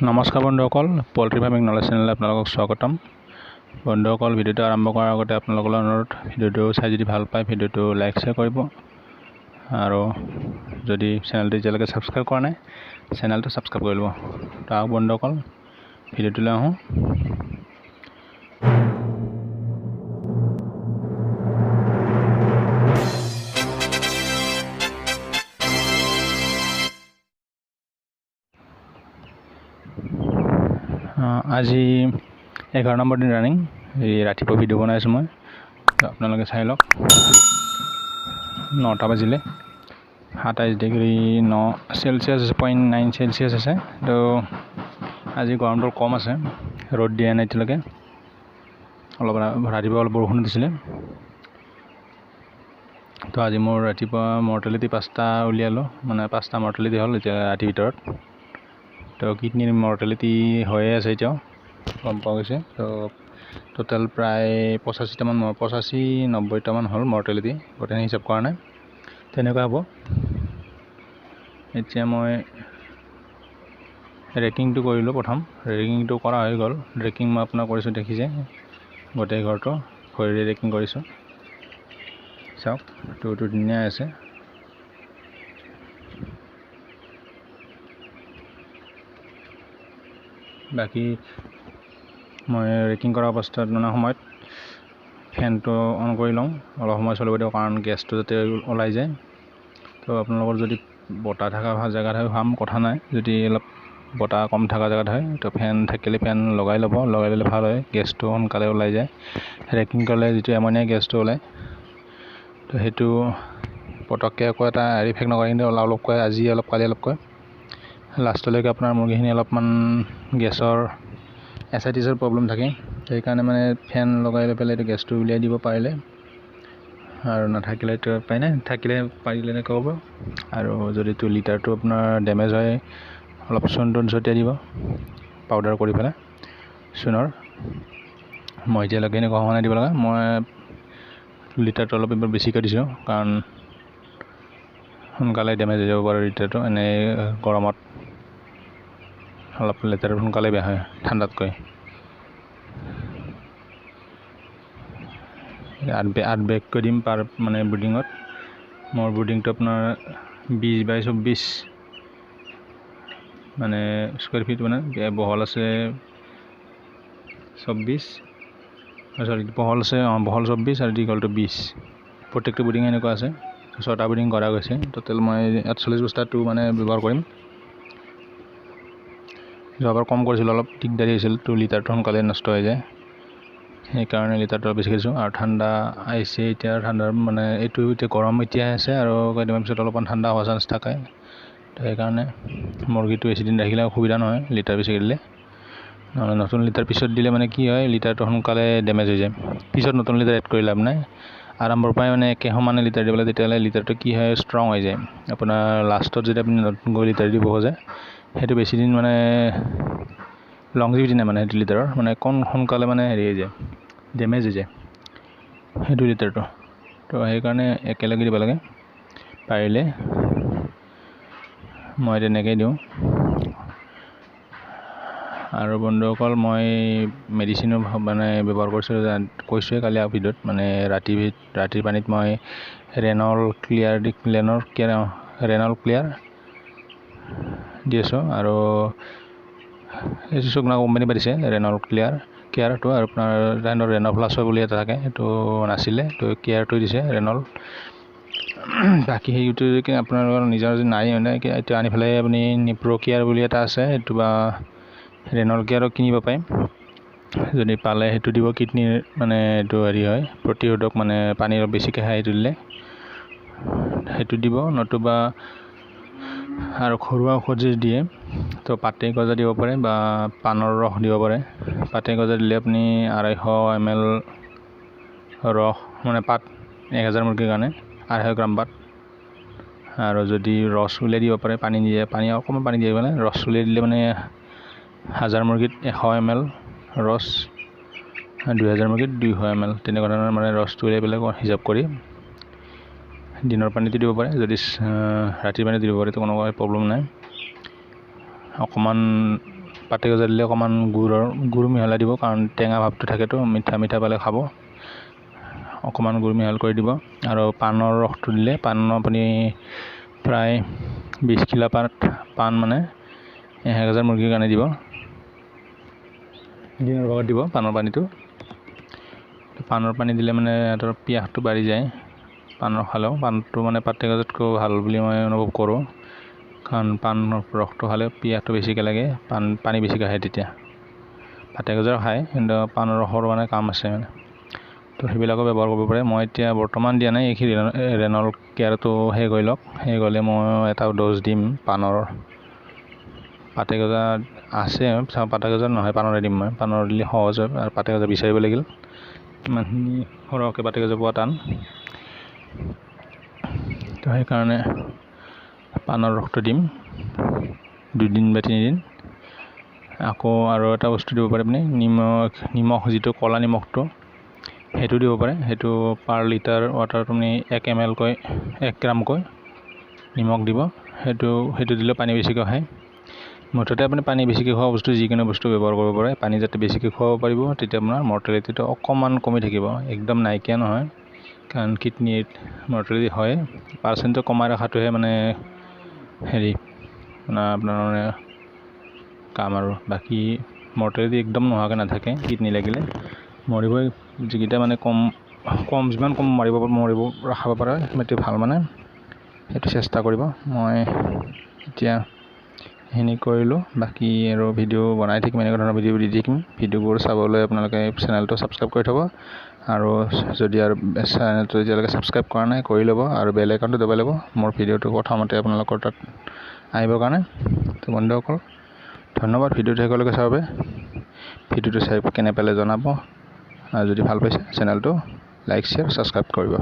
নমস্কাৰ বন্ধুসকল, পোল্ট্ৰি farming knowledge চেনেললৈ আপোনালোকক স্বাগতম। বন্ধুসকল, ভিডিঅ'টো আৰম্ভ কৰাৰ আগতে আপোনালোকৰ অনুৰোধ, ভিডিঅ'টো চাই যদি ভাল পায় ভিডিঅ'টো লাইক শ্বেয়াৰ কৰিব আৰু যদি চেনেলটো এতিয়ালৈকে ছাবস্ক্ৰাইব কৰা নাই চেনেলটো ছাবস্ক্ৰাইব কৰি ল'ব। তাৰ বন্ধুসকল, ভিডিঅ'টোলৈ আহোঁ। আজি 11 নম্বৰ দিন ৰানিং। এই ৰাতিপুৱা ভিডিঅ' বনাইছোঁ মই, আপোনালোকে চাই লওক। 9টা বাজিলে, 27 ডিগ্ৰী 9 চেলচিয়াছ 0.9 চেলচিয়াছ আছে। তো আজি গৰমটো কম আছে, ৰ'দ দিয়া নাই এতিয়ালৈকে। অলপ ৰাতিপুৱা অলপ বৰষুণ দিছিলে। তো আজি মোৰ ৰাতিপুৱা মৰ্টেলিটি 5টা উলিয়ালোঁ, মানে 5টা মৰ্টেলিটি হ'ল এতিয়া ৰাতিৰ ভিতৰত। তো কিডনিৰ মৰ্টেলিটি হৈয়ে আছে এতিয়াও, গম পোৱা গৈছে। তো টোটেল প্ৰায় 85-90টামান হ'ল মৰ্টেলিটি, গোটেইখিনি হিচাপ কৰা নাই। তেনেকুৱা হ'ব। এতিয়া মই ৰেকিংটো কৰিলোঁ। প্ৰথম ৰেকিংটো কৰা হৈ গ'ল। ৰেকিং মই আপোনাক কৰিছোঁ, দেখিছে গোটেই ঘৰটো ভৰিৰে ৰেকিং কৰিছোঁ। চাওক, টোটো ধুনীয়া আছে। বাকী মই ৰেকিং কৰা অৱস্থাত সময়ত ফেনটো অন কৰি লওঁ, অলপ সময় চলিব দিওঁ, কাৰণ গেছটো যাতে ওলাই যায়। তো আপোনালোকৰ যদি বতাহ থকা জেগাত হয় কথা নাই, যদি অলপ বতাহ কম থকা জেগাত হয় তো ফেন থাকিলে ফেন লগাই ল'ব, লগাই ল'লে ভাল হয়, গেছটো সোনকালে ওলাই যায়। ৰেকিং কৰিলে যিটো এমনিয়া গেছটো ওলায়, তো সেইটো পটককৈ একো এটা ইফেক্ট নকৰে, কিন্তু অলপকৈ আজি অলপ কালি অলপকৈ লাষ্টলৈকে আপোনাৰ মুৰ্গীখিনি অলপমান গেছৰ এচাইটিছৰ প্ৰব্লেম থাকে। সেইকাৰণে মানে ফেন লগাই লৈ পেলাই এইটো গেছটো উলিয়াই দিব পাৰিলে, আৰু নাথাকিলে এইটো উপায় নাই, থাকিলে পাৰিলে এনেকৈ হ'ব। আৰু যদি লিটাৰটো আপোনাৰ ডেমেজ হয়, অলপ চূণ ছটিয়াই দিব, পাউডাৰ কৰি পেলাই চূণৰ। মই এতিয়ালৈকে এনেকুৱা হোৱা নাই দিব লগা। মই লিটাৰটো অলপ এবাৰ বেছিকৈ দিছোঁ, কাৰণ সোনকালে ডেমেজ হৈ যাব পাৰে লিটাৰটো। এনেই গৰমত অলপ লিটাৰটো সোনকালে বেয়া হয় ঠাণ্ডাতকৈ। 8 বেগকৈ দিম পাৰ মানে ব্ৰিডিঙত। মোৰ ব্ৰিডিংটো আপোনাৰ 20x24 মানে স্কুৱেৰ ফিট, মানে বহল আছে 24, বহল আছে বহল 24 আৰু দীঘলটো 20। প্ৰত্যেকটো ব্ৰিডিং এনেকুৱা আছে। 6টা ব্ৰিডিং কৰা গৈছে। টোটেল মই 48 বস্তাটো মানে ব্যৱহাৰ কৰিম। যোৱাবাৰ কম কৰিছিলোঁ, অলপ দিগদাৰী হৈছিল, 2 লিটাৰটো সোনকালে নষ্ট হৈ যায়, সেইকাৰণে লিটাৰটো বেছি কৰিছোঁ। আৰু ঠাণ্ডা আহিছে এতিয়া, ঠাণ্ডাৰ মানে এইটো এতিয়া গৰম এতিয়া আছে, আৰু কেইদিনমান পিছত অলপমান ঠাণ্ডা হোৱা চান্স থাকে। তো সেইকাৰণে মুৰ্গীটো বেছিদিন ৰাখিলে অসুবিধা নহয়, লিটাৰ বেছিকৈ দিলে। নহ'লে নতুন লিটাৰ পিছত দিলে মানে কি হয়, লিটাৰটো সোনকালে ডেমেজ হৈ যায়। পিছত নতুন লিটাৰ এড কৰি লাভ নাই। আৰম্ভৰ পৰাই মানে একে সমানে লিটাৰ দিবলৈ, তেতিয়াহ'লে লিটাৰটো কি হয়, ষ্ট্ৰং হৈ যায়। আপোনাৰ লাষ্টত যদি আপুনি নতুনকৈ লিটাৰ দিব খোজে, সেইটো বেছিদিন মানে লংজিভিটি নাই, মানে সেইটো লিটাৰৰ মানে সোনকালে মানে হেৰি হৈ যায়, ডেমেজ হৈ যায় সেইটো লিটাৰটো। তো সেইকাৰণে একেলগে দিব লাগে পাৰিলে। মই তেনেকৈয়ে দিওঁ। আৰু বন্ধুসকল, মই মেডিচিনো মানে ব্যৱহাৰ কৰিছোঁ, কৈছোঁৱে কালি ভিডিঅ'ত। মানে ৰাতিৰ পানীত মই ৰেনল ক্লিয়াৰ দি আছোঁ। আৰু এইটো চুকনা কোম্পানী পাতিছে ৰেনল কেয়াৰটো, আৰু আপোনাৰ ৰেন'প্লাছ বুলি এটা থাকে, সেইটো নাছিলে, তো কেয়াৰটো দিছে ৰেনল। বাকী সেইটো আপোনালোকৰ নিজৰ যদি নাই মানে এইটো আনি পেলাই আপুনি নিপ্ৰ' কেয়াৰ বুলি এটা আছে, সেইটো বা ৰেনল কেয়াৰো কিনিব পাৰে। যদি পালে সেইটো দিব। কিডনীৰ মানে এইটো হেৰি হয়, প্ৰতিৰোধক, মানে পানী অলপ বেছিকৈ খাই সেইটো দিলে সেইটো দিব। নতুবা আৰু ঘৰুৱা ঔষধ যদি দিয়ে, তো পাতে গজা দিব পাৰে বা পাণৰ ৰস দিব পাৰে। পাতে গজা দিলে আপুনি 250 ml ৰস, মানে পাত 1000 মুৰ্গীৰ কাৰণে 250 গ্ৰাম পাত। আৰু যদি ৰস উলিয়াই দিব পাৰে, পানী অকণমান পানী দিয়ে মানে ৰস উলিয়াই দিলে, মানে 1000 মুৰ্গীত 100 ml ৰস, 2000 মুৰ্গীত 200 ml, তেনেকুৱা ধৰণৰ মানে ৰসটো উলিয়াই পেলাই হিচাপ কৰি দিনৰ পানীটো দিব পাৰে। যদি ৰাতিৰ পানীটো দিব পাৰে, তো কোনো প্ৰব্লেম নাই। অকণমান পাতেগজা দিলে অকণমান গুড় মিহলাই দিব, কাৰণ টেঙা ভাৱটো থাকেতো, মিঠা পালে খাব। অকণমান গুড় মিহল কৰি দিব। আৰু পাণৰ ৰসটো দিলে, পাণ আপুনি প্ৰায় 20 কিলো পাণ মানে 1000 মুৰ্গীৰ কাৰণে দিব। দিনৰ ভাগত দিব পাণৰ পানীটো। পাণৰ পানী দিলে মানে সিহঁতৰ পিয়াহটো বাঢ়ি যায়। পাণৰ খালেও পাণটো মানে পাতেগজাতকৈ ভাল বুলি মই অনুভৱ কৰোঁ, কাৰণ পাণৰ ৰসটো খালে পিয়াহটো বেছিকৈ লাগে, পানী বেছিকৈ খায় তেতিয়া। পাতেগজাও খায়, কিন্তু পাণৰ ৰসৰ মানে কাম আছে মানে, তো সেইবিলাকো ব্যৱহাৰ কৰিব পাৰে। মই এতিয়া বৰ্তমান দিয়া নাই, এইখিনি ৰেনল কেয়াৰটো শেষ হৈ লওক, শেষ হ'লে মই এটা ড'জ দিম পাণৰ। পাতেগজা আছে, পাতেগজা নহয় পাণৰে দিম মই, পাণৰ দিলে সহজ হয়, আৰু পাতেগজা বিচাৰিব লাগিল, ইমানখিনি সৰহকৈ পাতেগজা পোৱা টান। তো সেইকাৰণে পাণৰ ৰসটো দিম 2 দিন বা 3 দিন। আকৌ আৰু এটা বস্তু দিব পাৰে আপুনি, নিমখ যিটো ক'লা নিমখটো, সেইটো দিব পাৰে। সেইটো পাৰ লিটাৰ ৱাটাৰত আপুনি 1 ml কৈ 1 গ্ৰামকৈ নিমখ দিব। সেইটো দিলেও পানী বেছিকৈ খায়। মুঠতে আপুনি পানী বেছিকৈ খোৱা বস্তু যিকোনো বস্তু ব্যৱহাৰ কৰিব পাৰে। পানী যাতে বেছিকৈ খুৱাব পাৰিব, তেতিয়া আপোনাৰ মৰ্টেলিটিটো অকণমান কমি থাকিব, একদম নাইকিয়া নহয়, কাৰণ কিডনীত মৰ্টেলিটি হয়। পাৰ্চেণ্টটো কমাই ৰখাটোহে মানে আপোনাৰ মানে কাম, আৰু বাকী মৰ্টেলিটি একদম নোহোৱাকৈ নাথাকে। কিডনী লাগিলে মৰিবই, যিকেইটা মানে যিমান কম ৰাখাব পাৰে সিমানটো ভাল, মানে সেইটো চেষ্টা কৰিব। মই এতিয়া সেইখিনি কৰিলোঁ, বাকী আৰু ভিডিঅ' বনাই থাকিম, এনেকুৱা ধৰণৰ ভিডিঅ' দি থাকিম। ভিডিঅ'বোৰ চাবলৈ আপোনালোকে চেনেলটো ছাবস্ক্ৰাইব কৰি থ'ব, আৰু যদি আৰু চেনেলটো এতিয়ালৈকে ছাবস্ক্ৰাইব কৰা নাই কৰি ল'ব, আৰু বেল আইকনটো দবাই ল'ব মোৰ ভিডিঅ'টো প্ৰথমতে আপোনালোকৰ তাত আহিবৰ কাৰণে। তো বন্ধুসকল, ধন্যবাদ ভিডিঅ'টো শেষলৈকে চাব। ভিডিঅ'টো চাই কেনে পালে জনাব, আৰু যদি ভাল পাইছে চেনেলটো লাইক শ্বেয়াৰ ছাবস্ক্ৰাইব কৰিব।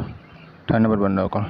ধন্যবাদ বন্ধুসকল।